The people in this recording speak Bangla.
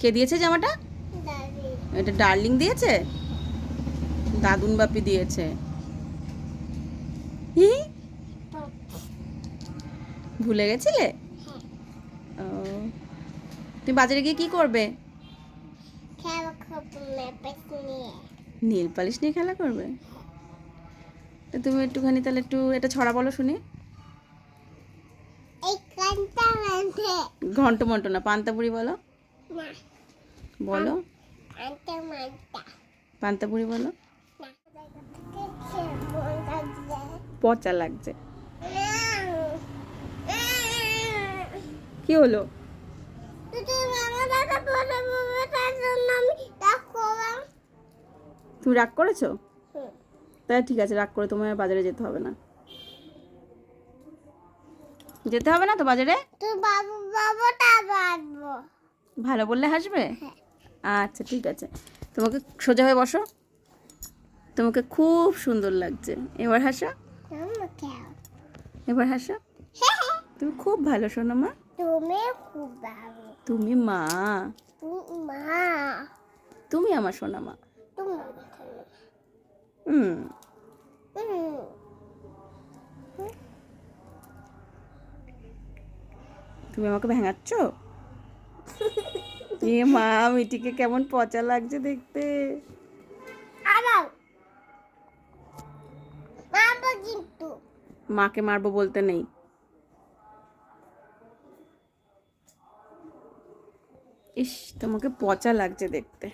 কে দিয়েছে জামাটা? এটা ডার্লিং দিয়েছে, দাদুন বাপি দিয়েছে। হি, ভুলে গেছিলে? ও, তুমি বাজারে গিয়ে কি করবে? নীল পালিশ নিয়ে খেলা করবে? তো তুমি একটুখানি তাহলে একটু এটা ছড়া বলো শুনি। ঘন্ট মন্ট না, পান্তাপুরি বলো। বলো, পান্তাপুরি বলো। পচা লাগছে। কি হলো? তুমি রাগ করেছো? তাই ঠিক আছে, রাগ করে তোমার বাজারে যেতে হবে না। যেতে হবে না তো বাজারে। ভালো বললে হাসবে। আচ্ছা ঠিক আছে, তোমাকে সোজা হয়ে বসো, তোমাকে খুব সুন্দর লাগছে। এবার হাসো, এবার হাসো। তুমি খুব ভালো শোনো মা। তুমি খুব ভালো। তুমি মা, মা, তুমি আমার সোনা মা। তুমি হুম, তুমি আমাকে ভেঙাচ্ছ। এ মা, মিটিকে কেমন পচা লাগছে দেখতে। কিন্তু মাকে মারবো বলতে নেই। ইস, তোমাকে পচা লাগছে দেখতে।